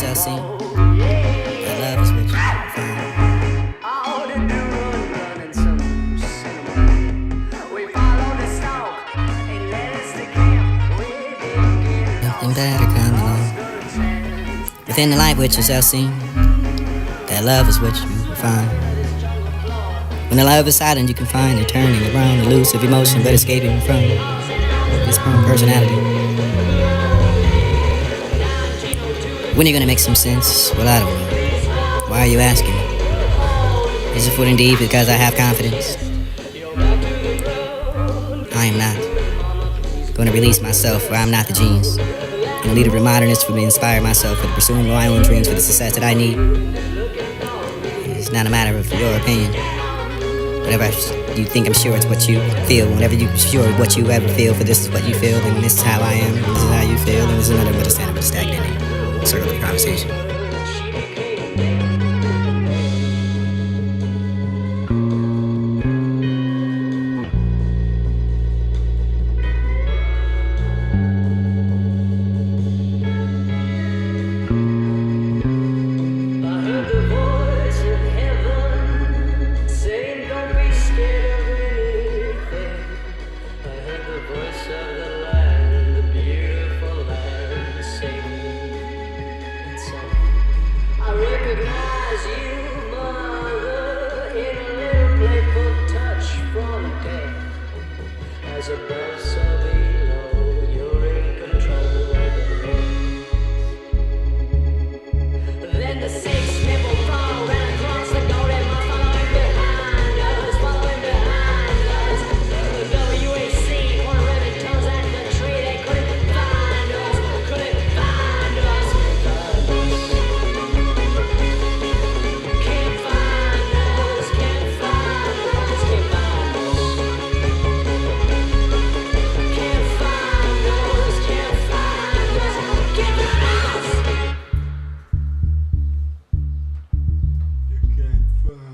shall sing. That love is what you find. Nothing better come along. Within the light which you shall see, that love is what you will find. When the love is silent, you can find it turning around, elusive emotion, but escaping from this personality. When are you gonna make some sense? Well, I don't know. Why are you asking? Is it for indeed because I have confidence? I am not gonna release myself, for I'm not the genius. I'm a leader of modernist for me, inspire myself for the pursuing of my own dreams, for the success that I need. It's not a matter of your opinion. Whatever you think, I'm sure it's what you feel. Whenever you're sure what you ever feel, for this is what you feel, then this is how I am, and this is how you feel, and this is another but a standard, but a stagnating circle of conversation.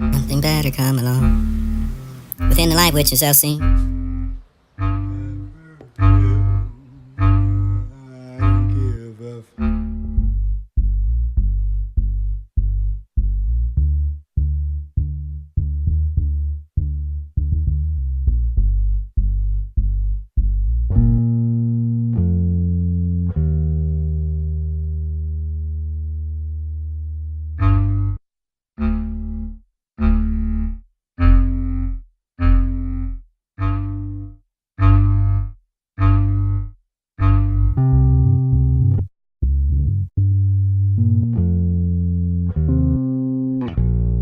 Nothing better come along. Within the light which you shall see.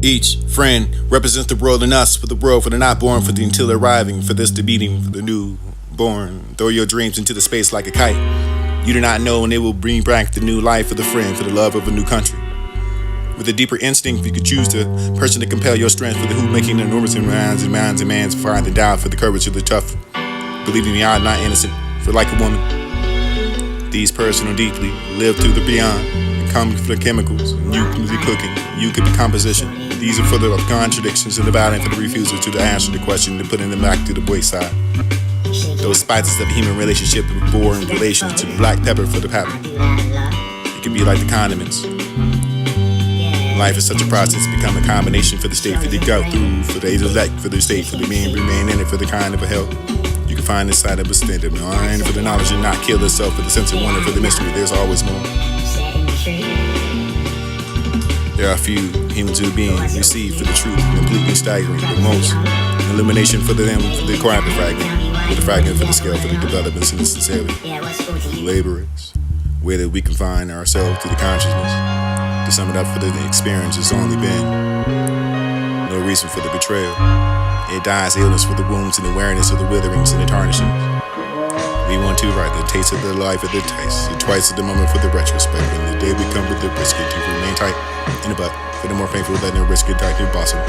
Each friend represents the world and us, for the world, for the not born, for the until arriving, for this the beating, for the new born. Throw your dreams into the space like a kite. You do not know, and it will bring back the new life for the friend, for the love of a new country. With a deeper instinct, you could choose the person to compel your strength, for the who making enormous in minds and minds and man's fire the doubt, for the courage of the tough. Believing the odd, not innocent, for like a woman. These personal deeply live through the beyond. Come for the chemicals, you could be cooking, you could be composition. These are for the contradictions and the battling for the refusal to answer the question and putting them back to the wayside. Those spices of human relationship with boring relations to black pepper for the pepper. It can be like the condiments. Life is such a process, become a combination for the state, for the go through, for the elect, for the state, for the mean, remain in it, for the kind of a help. You can find inside of a standard mind, for the knowledge and not kill itself, for the sense of wonder, for the mystery, there's always more. There are few humans who being received for the truth, completely staggering, but most illumination for them, for the quiet fragment, for the fragment for the scale, for the developments and the sincerity. Laborers, whether we confine ourselves to the consciousness. To sum it up, for the experience has only been no reason for the betrayal. It dies illness for the wounds and awareness of the witherings and the tarnishings. We want to write the taste of the life of the taste, and twice at the moment for the retrospect. When the day we come with the brisket to remain tight in the butt, for the more painful letting the risk it dark and blossom.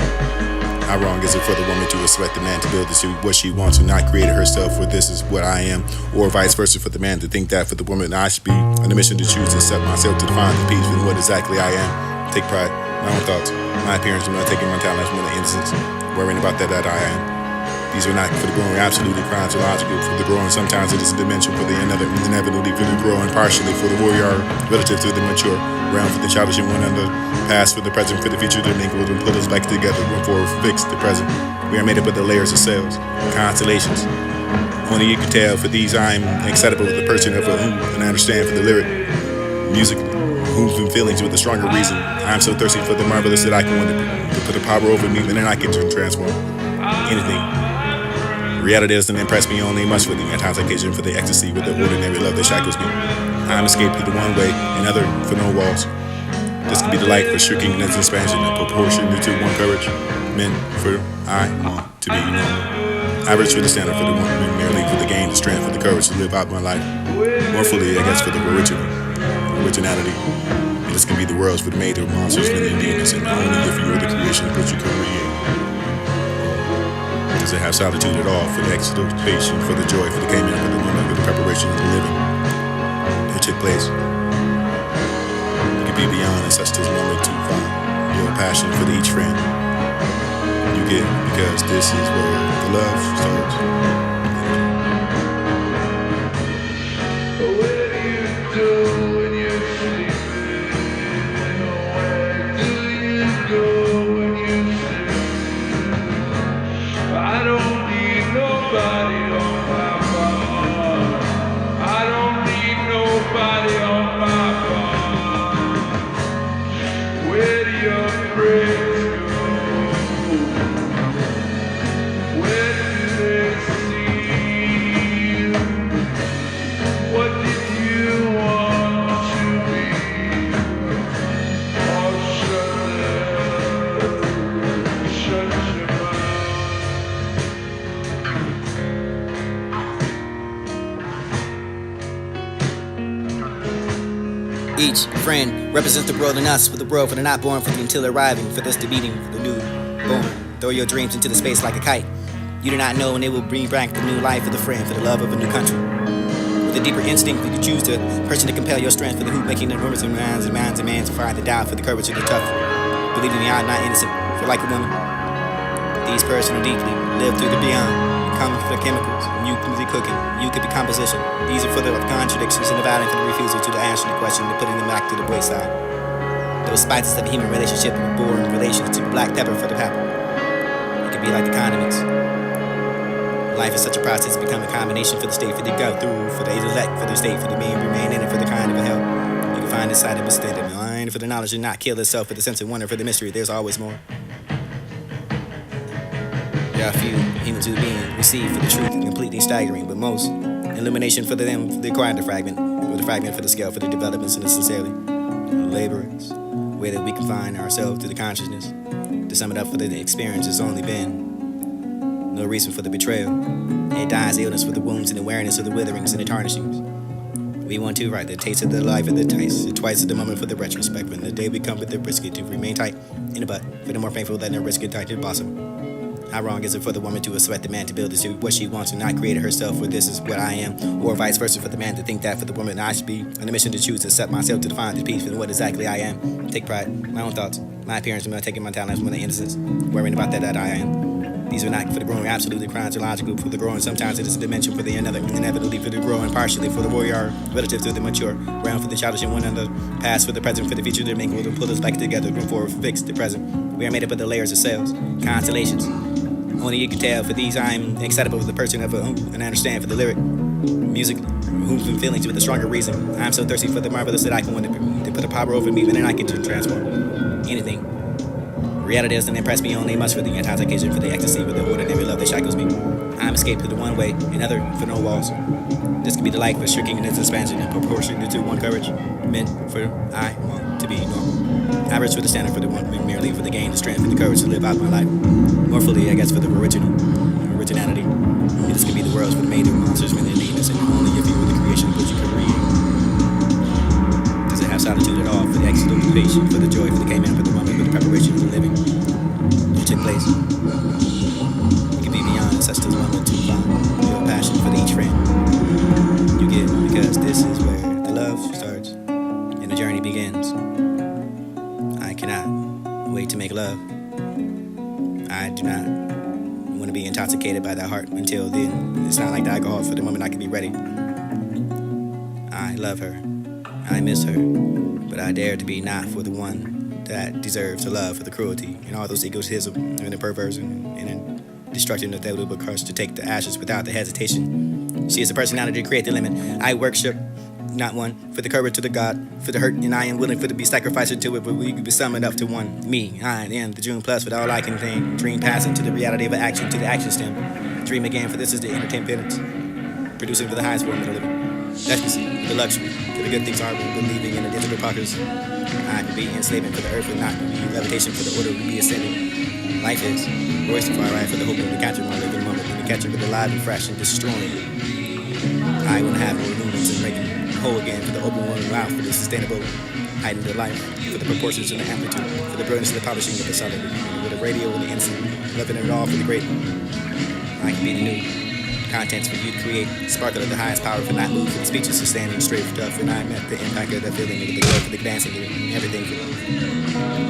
How wrong is it for the woman to expect the man to build this to what she wants and not create it herself, for this is what I am, or vice versa for the man to think that for the woman I should be on a mission to choose to set myself to define the peace with what exactly I am. Take pride, my own thoughts, my appearance, I'm not taking my talents from the innocence, worrying about that I am. These are not for the growing absolutely chronological for the growing. Sometimes it is a dimension for the another, inevitably for the growing, partially for the warrior, relative to the mature, round for the childish and one another, past for the present, for the future, the mingled and put us back together, going forward, fix the present. We are made up of the layers of cells, constellations. Only you can tell for these I'm excitable with the person of a who, and I understand for the lyric, music, who's and feelings with a stronger reason. I'm so thirsty for the marvelous that I can want to put a power over me, and then I can transform anything. Reality doesn't impress me only much for the intoxication, for the ecstasy with the ordinary love that shackles me. I'm escaped through the one way, another for no walls. This could be the light for shrinking in its expansion in proportion to one courage. Men for I want to be normal. Average for the standard for the one, men merely for the gain, the strength, for the courage to live out my life. More fully, I guess, for the originality. And this can be the world's for the made of monsters, for the indigenous, and only if you are the creation of what you can create. Does it have solitude at all for the exaltation, for the joy, for the came in, for the moment, for the preparation of the living? It took place. You can be beyond in such this moment to find your passion for each friend you get, because this is where the love starts. Where do you go when you're sleeping? Where do you go when you're sleeping? I don't need nobody on my phone. I don't need nobody on my phone. Where do your friends go? Where do they see you? What did you want to be? Oh, shut your mouth. Each friend represents the world in us, for the world for the not born, for the until arriving, for this the beating, for the new born. Throw your dreams into the space like a kite. You do not know, and it will bring back the new life for the friend, for the love of a new country. With a deeper instinct, you can choose the person to compel your strength, for the hoop making the rumors and minds and minds and mans to find the doubt, for the courage of the tough. Believe in me, I'm not innocent, for like a woman. These personal deeply live through the beyond. Come for the chemicals, and you could be cooking, you could be composition. These are for the contradictions and the violence for the refusal to the answer to the question, to putting them back to the wayside. Those spices of a human relationship and born relations to black pepper for the pepper. It could be like the condiments. Life is such a process, become a combination for the state, for the go through, for the elect, for the state, for the mean, remain in it, for the kind of a hell. You can find inside of a state of mind, for the knowledge to not kill itself, for the sense of wonder, for the mystery, there's always more. There are few humans who being received for the truth and completely staggering, but most illumination for them, for the acquired fragment, or the fragment for the scale, for the developments and the sincerely laborers, way that we can find ourselves through the consciousness. To sum it up, for the experience has only been no reason for the betrayal. It dies illness for the wounds and awareness of the witherings and the tarnishings. We want to write the taste of the life of the taste, twice at the moment for the retrospect, when the day we come with the brisket to remain tight in the butt, for the more painful than the brisket tight to the bosom. How wrong is it for the woman to sweat the man to build to what she wants and not create it herself, for this is what I am, or vice versa for the man to think that for the woman I should be on a mission to choose to set myself to define the peace for what exactly I am. Take pride, my own thoughts, my appearance, and taking my talents from the innocence, worrying about that I am. These are not for the growing, absolutely chronological for the growing. Sometimes it is a dimension for the another, inevitably for the growing, partially for the warrior, relative to the mature, round for the childish and one another, past for the present, for the future, to mingle and pull us back together, room for fix the present. We are made up of the layers of cells, constellations. Only you can tell, for these I'm excitable with the person of a and I understand for the lyric, music, whom and feelings with a stronger reason. I'm so thirsty for the marvelous that I can want to put a power over me, but then I can transform anything. Reality doesn't impress me only much for the intoxication, for the ecstasy, with the ordinary love that shackles me. I'm escaped through the one way, another for no walls. This could be the light for shrinking in its expansion in proportion to one courage. Meant for I want to be normal. Average for the standard for the one, merely for the gain, the strength, and the courage to live out my life. More fully, I guess, for the originality. This could be the world's for the made of monsters, for the neatness, and only if you were the creation of what you could create. Does it have solitude at all, for the exaltation, for the joy, for the came in, for the moment, for the preparation of the living? It took place. It could be beyond such as moment to find your passion for each friend you get, because this is where the love starts and the journey begins. I cannot wait to make love. I do not want want to be intoxicated by that heart. Until then, it's not like the alcohol. For the moment I can be ready. I love her. I miss her. But I dare to be not for the one that deserves the love for the cruelty and all those egotism and the perversion and the destruction of that little crush to take the ashes without the hesitation. She is a personality to create the limit. I worship not one, for the courage to the God, for the hurt, and I am willing for to be sacrificed to it, but we could be summoned up to one. Me, I am the June plus, with all I can think. Dream passing to the reality of action, to the action stem. Dream again, for this is the entertainment, producing for the highest form of the living. Ecstasy, the luxury, for the good things are believing in the digital pockets. I could be enslaving for the earth, but not be levitation for the order to be ascending. Life is oyster far right for the hope of the catcher, my living moment, and the catcher with alive and fresh and destroying. I will have more movements and making whole again for the open one mouth, for the sustainable heighten the life, for the proportions and the amplitude, for the brilliance of the polishing of the solid, with the radio and the instant, loving it all for the great. I can be the new contents for you to create, sparkle of the highest power for not moving, for the speeches for standing straight for tough, and I met the impact of the feeling of the glow for the dancing, everything for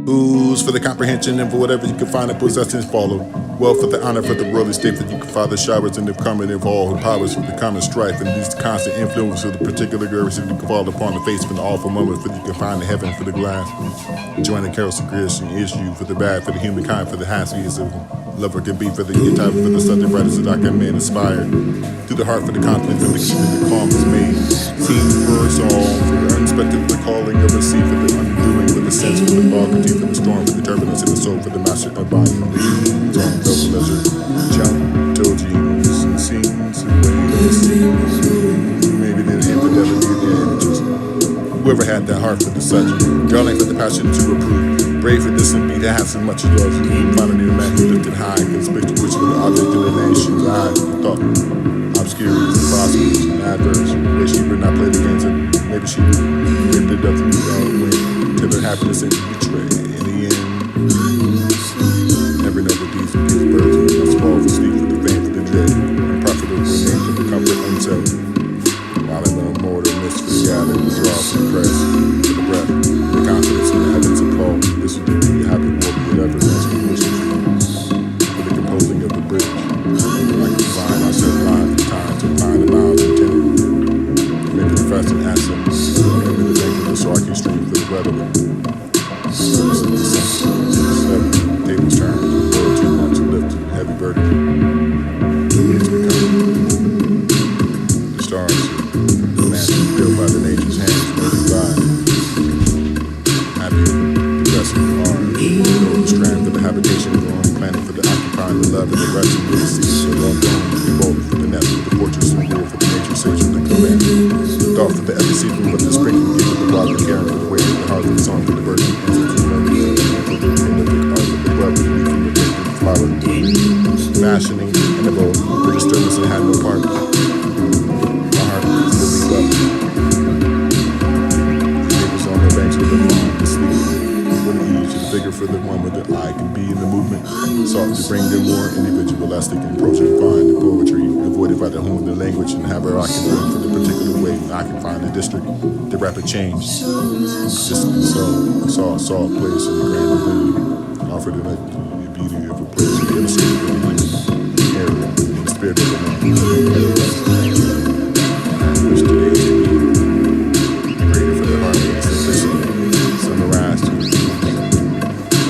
Ooze for the comprehension and for whatever you can find and possess and follow. Wealth for the honor for the worldly state that you can find the showers and the common of all who powers for the common strife and these constant influence of the particular grace that you can fall upon the face for the awful moment for you can find the heaven for the glass. Join the carousel creation issue for the bad for the humankind for the happiness of Lover can be for the entire for the Sunday writers that I can man inspired. Through the heart for the conflict and the keeping the calm is made. Seen for us all, for the unexpected, for the calling of a sea, for the undoing, for the sense, for the balcony, for the storm, for the turbulence in the soul, for the master of body, from the zone, double pleasure. Jump, toe jeans, and scenes, and waves. Maybe the infidelity of the images. Whoever had that heart for the subject, yearning for the passion to approve, brave for this and be to have so much love. Finally, the man who lifted high, conspicuous for the object in the nation's eyes. Thought obscure, prosperous, and adverse. Wish she would not play the games, and maybe she would rip the depth of the win till her happiness and betray. In the end, never know what these give birth to. Must fall for sleep, for the pain, for the dread, unprofitable name for the comfort unself. While in the mortal mist for the gathering, the draw for the press, for the breath, the confidence in the heavens of Paul. This would be the happy war we ever rescue wishes for the composing of the bridge. Like the vine, I set line for time to find the miles intended. Make it a fasting asset. Remember the bank of the Sarky stream for the weather. Service of the sun. Tables turn. World too much to lift. Heavy burden. It's becoming. The stars. Built by the nature's hands, made alive. Happy, depressing, hard. The strand for the habitation of the only planet for the occupying, the love and the rest of the sea. So long gone, evolved for the nest, for the fortress and war, for the nature sage, for the command. Thought for the epic sequel, but the spring can give the wild and caring for the way, the heart of the song, for the bird, and for the memory, for the prolific art of the brother, from the gift of the flower. Fashioning and evolved, the disturbance that had no part. My heart is moving up. Banks with the moon to sleep. With the ease, the vigor for the one with the eye can be in the movement. Sought to bring them more individualistic and approaching find the poetry, avoided by the home, the language, and however I can bring for the particular way I can find the district, the rapid change. Just saw a place in the grand ability, offered the beauty of a place, the illustrated of the area, the spirit of the man. I wish today to be greater for the harmony and simplicity. Summarized to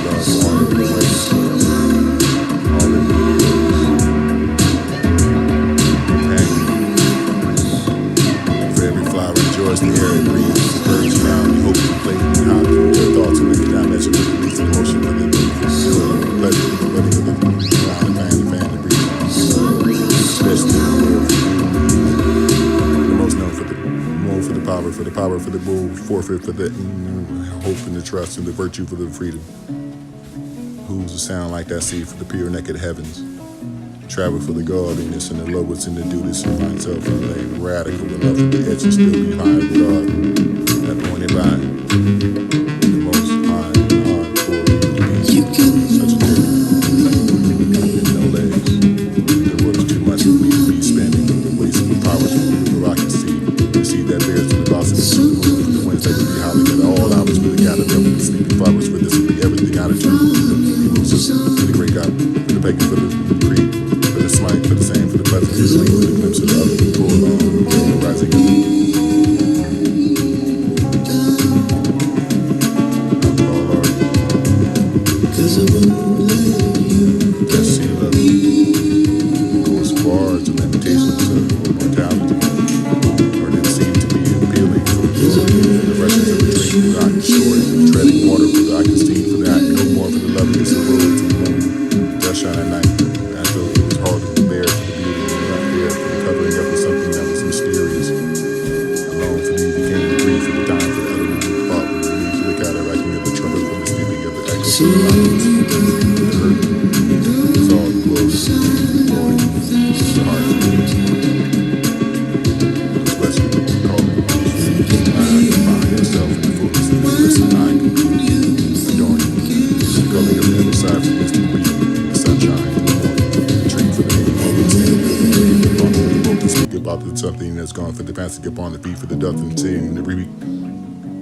love, water, and waves. All in the for every flower enjoys the air it breathes. The birds around me hope to play and how to their thoughts in every dimension with the release of motion for the joy and the pleasure of the wedding of the ground, the fan, the breeze. Best in the world for you. The most known for the power for the bull, forfeit for the hope and the trust and the virtue for the freedom. Who's a sound like that sea for the pure naked heavens? Travel for the godliness and the lowest in the duties of myself and lay radical enough for the edge to still be high with God. Appointed by the most high and hardcore such a journey. No legs. The world's too much for me to be spending. Wasting powers for I can see. The sea that bears to the blossom and the moon. The winds that can be howling at all hours for the gathered up with the sleeping flowers for this will be everything out of truth. For the great God, for the pagan, for the creed, for the smite, for the same, for the pleasant, for the sleep, for the glimpse of the other, for the rising up. Oh Lord, that sea love goes far to limitations of mortality, or it seemed to be appealing for the freshness of the drink, for the I can store it, for the treading water, for the I can steam, for the I can no more, for the loveliness of the road to the moon, dust shine at night, as though it was hard to bear for the beauty and not there for the covering up of something that was mysterious. Alone for me became the grief of the time for the other one who fought with me for the counteracting of the trumpet from the stealing of the echoes of the mountains, the hurt, was all the blows, the joy, the heart, the blessing, the calling, I find yourself in the fullness of the listen, I adorn you, the calling of the other side for this to breathe, the sunshine, the morning, the dream for the meaning, all the stand for the dream, the thought for the book, to speak about something that's gone for the passing upon the feet for the dust and seeing the repeat.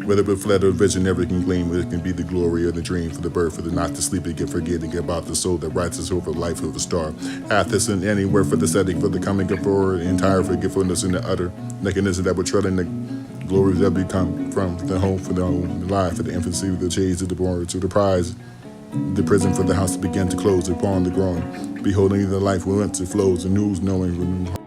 Whether but fled or vision never can gleam, it can be the glory of the dream for the birth, for the not to sleep again, forgetting about the soul that rises over the life of a star. Hath this in anywhere for the setting, for the coming up for entire forgetfulness in the utter mechanism that would tread in the glories that become from the home, for the home, the life, for the infancy, the shades of the born, to the prize, The prison for the house began to close upon the growing. Beholding the life whence it flows, the news knowing renew.